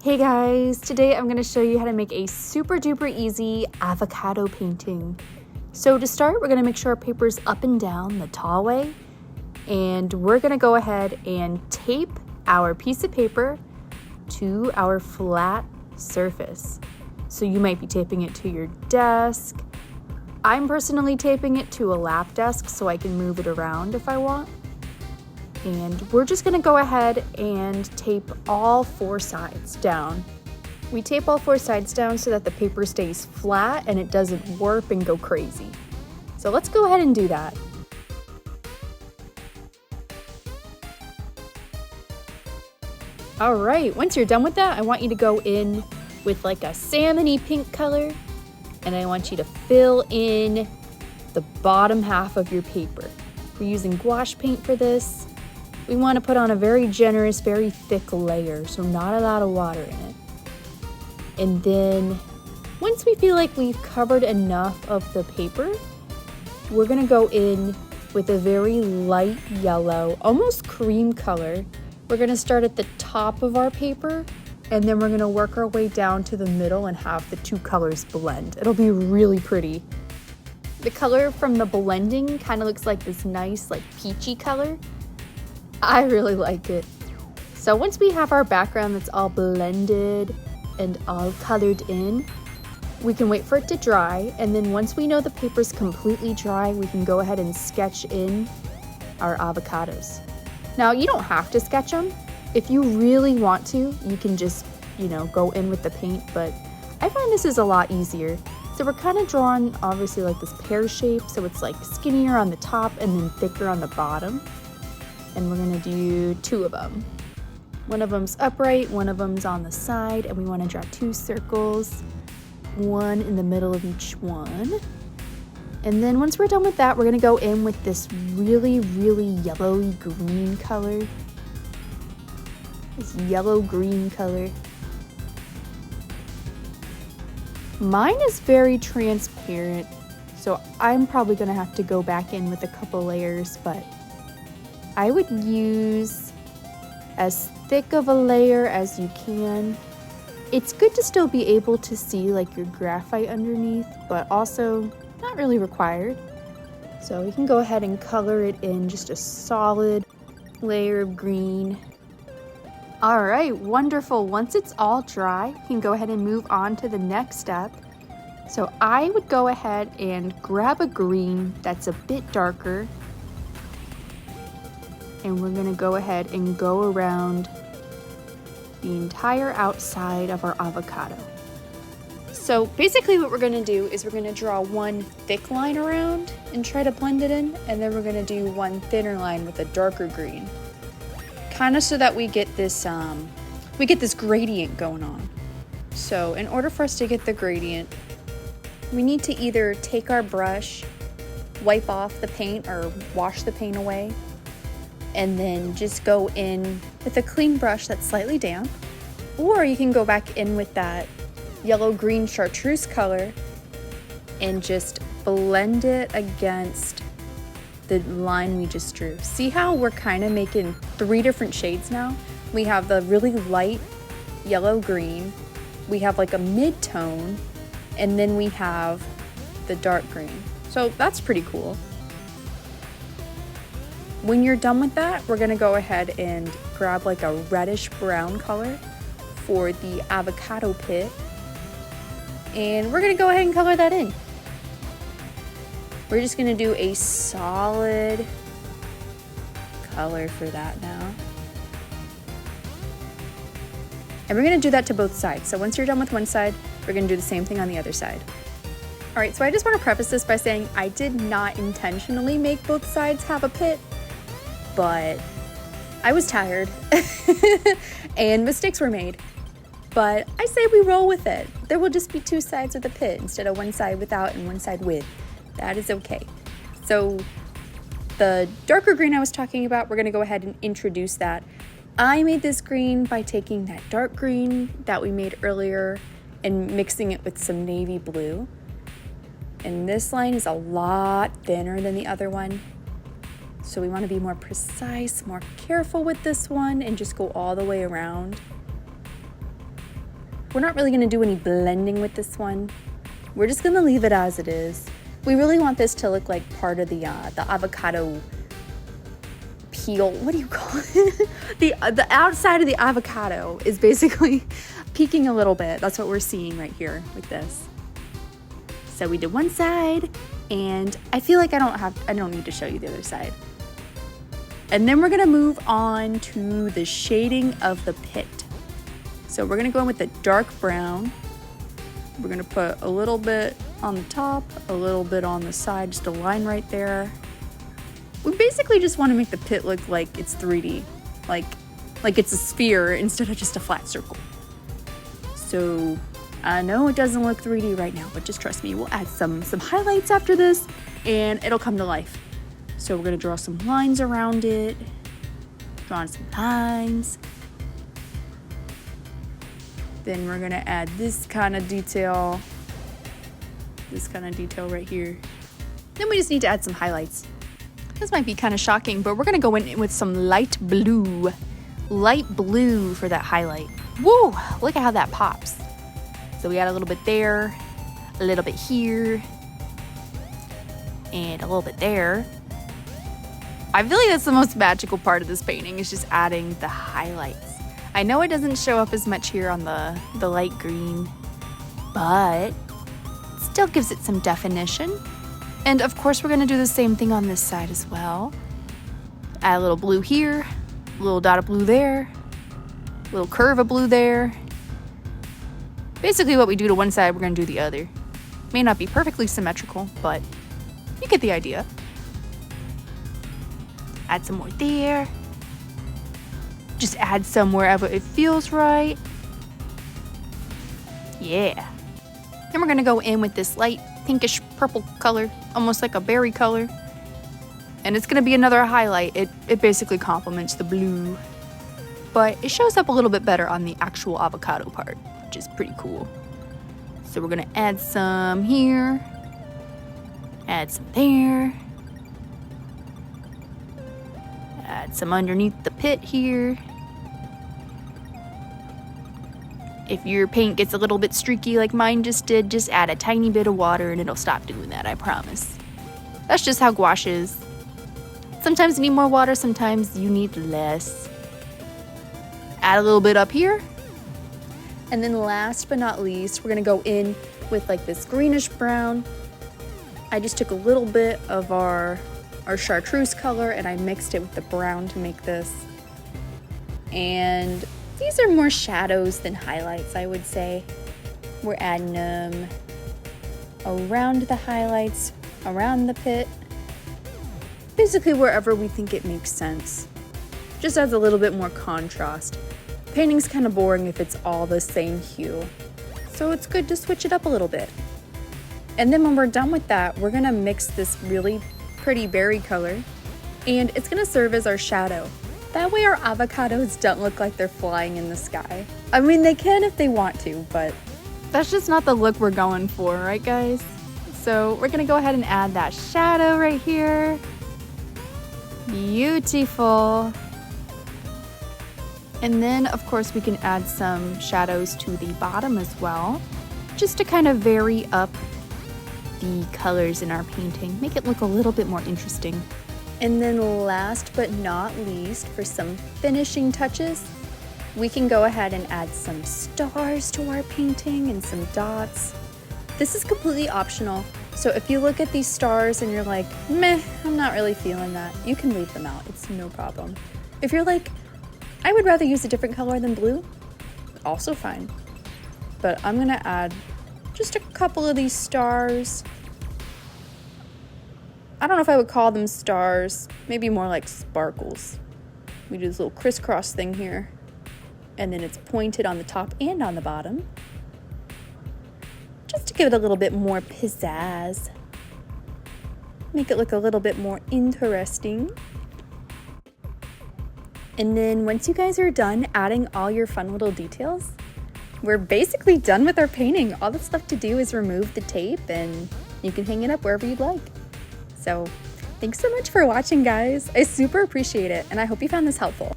Hey guys, today I'm going to show you how to make a super duper easy avocado painting. So to start, we're going to make sure our paper is up and down the tall way, and we're going to go ahead and tape our piece of paper to our flat surface. So you might be taping it to your desk. I'm personally taping it to a lap desk so I can move it around if I want. And we're just gonna go ahead and tape all four sides down. We tape all four sides down so that the paper stays flat and it doesn't warp and go crazy. So let's go ahead and do that. All right, once you're done with that, I want you to go in with like a salmony pink color, and I want you to fill in the bottom half of your paper. We're using gouache paint for this. We want to put on a very generous, very thick layer, so not a lot of water in it. And then once we feel like we've covered enough of the paper, we're going to go in with a very light yellow, almost cream color. We're going to start at the top of our paper, and then we're going to work our way down to the middle and have the two colors blend. It'll be really pretty. The color from the blending kind of looks like this nice, like peachy color. I really like it. So once we have our background that's all blended and all colored in, we can wait for it to dry, and then once we know the paper's completely dry, we can go ahead and sketch in our avocados. Now, you don't have to sketch them. If you really want to, you can just, go in with the paint, but I find this is a lot easier. So we're kind of drawing, obviously, like this pear shape, so it's like skinnier on the top and then thicker on the bottom. And we're gonna do two of them. One of them's upright, one of them's on the side, and we wanna draw two circles, one in the middle of each one. And then once we're done with that, we're gonna go in with this really, really yellowy green color. This yellow green color. Mine is very transparent, so I'm probably gonna have to go back in with a couple layers, but I would use as thick of a layer as you can. It's good to still be able to see like your graphite underneath, but also not really required. So you can go ahead and color it in just a solid layer of green. All right, wonderful. Once it's all dry, you can go ahead and move on to the next step. So I would go ahead and grab a green that's a bit darker, and we're gonna go ahead and go around the entire outside of our avocado. So basically what we're gonna do is we're gonna draw one thick line around and try to blend it in, and then we're gonna do one thinner line with a darker green. Kind of so that we get this gradient going on. So in order for us to get the gradient, we need to either take our brush, wipe off the paint or wash the paint away, and then just go in with a clean brush that's slightly damp, or you can go back in with that yellow-green chartreuse color and just blend it against the line we just drew. See how we're kind of making three different shades now? We have the really light yellow-green, we have like a mid-tone, and then we have the dark green. So that's pretty cool. When you're done with that, we're gonna go ahead and grab like a reddish brown color for the avocado pit. And we're gonna go ahead and color that in. We're just gonna do a solid color for that now. And we're gonna do that to both sides. So once you're done with one side, we're gonna do the same thing on the other side. All right, so I just wanna preface this by saying I did not intentionally make both sides have a pit, but I was tired and mistakes were made. But I say we roll with it. There will just be two sides of the pit instead of one side without and one side with. That is okay. So the darker green I was talking about, we're gonna go ahead and introduce that. I made this green by taking that dark green that we made earlier and mixing it with some navy blue. And this line is a lot thinner than the other one. So we want to be more precise, more careful with this one, and just go all the way around. We're not really gonna do any blending with this one. We're just gonna leave it as it is. We really want this to look like part of the avocado peel. What do you call it? The outside of the avocado is basically peeking a little bit. That's what we're seeing right here with this. So we did one side, and I feel like I don't need to show you the other side. And then we're gonna move on to the shading of the pit. So we're gonna go in with the dark brown. We're gonna put a little bit on the top, a little bit on the side, just a line right there. We basically just wanna make the pit look like it's 3D, like it's a sphere instead of just a flat circle. So I know it doesn't look 3D right now, but just trust me, we'll add some highlights after this and it'll come to life. So we're gonna draw some lines around it, drawing some lines. Then we're gonna add this kind of detail right here. Then we just need to add some highlights. This might be kind of shocking, but we're gonna go in with some light blue for that highlight. Woo, look at how that pops. So we add a little bit there, a little bit here, and a little bit there. I feel like that's the most magical part of this painting, is just adding the highlights. I know it doesn't show up as much here on the light green, but it still gives it some definition. And of course, we're gonna do the same thing on this side as well. Add a little blue here, a little dot of blue there, a little curve of blue there. Basically what we do to one side, we're gonna do the other. May not be perfectly symmetrical, but you get the idea. Add some more there. Just add some wherever it feels right. Yeah. Then we're gonna go in with this light pinkish purple color, almost like a berry color. And it's gonna be another highlight. It basically complements the blue, but it shows up a little bit better on the actual avocado part, which is pretty cool. So we're gonna add some here, add some there, add some underneath the pit here. If your paint gets a little bit streaky like mine just did, just add a tiny bit of water and it'll stop doing that, I promise. That's just how gouache is. Sometimes you need more water, sometimes you need less. Add a little bit up here. And then last but not least, we're gonna go in with like this greenish brown. I just took a little bit of our chartreuse color and I mixed it with the brown to make this. And these are more shadows than highlights, I would say. We're adding them around the highlights, around the pit. Basically wherever we think it makes sense. Just adds a little bit more contrast. Painting's kind of boring if it's all the same hue. So it's good to switch it up a little bit. And then when we're done with that, we're gonna mix this really pretty berry color and it's gonna serve as our shadow. That way our avocados don't look like they're flying in the sky. I mean, they can if they want to, but that's just not the look we're going for, right guys? So we're gonna go ahead and add that shadow right here. Beautiful. And then of course we can add some shadows to the bottom as well, just to kind of vary up the colors in our painting, make it look a little bit more interesting. And then last but not least, for some finishing touches, we can go ahead and add some stars to our painting and some dots. This is completely optional, so if you look at these stars and you're like, meh, I'm not really feeling that, you can leave them out, it's no problem. If you're like, I would rather use a different color than blue, also fine. But I'm gonna add just a couple of these stars. I don't know if I would call them stars, maybe more like sparkles. We do this little crisscross thing here, and then it's pointed on the top and on the bottom, just to give it a little bit more pizzazz. Make it look a little bit more interesting. And then once you guys are done adding all your fun little details, we're basically done with our painting. All that's left to do is remove the tape and you can hang it up wherever you'd like. So thanks so much for watching, guys. I super appreciate it, and I hope you found this helpful.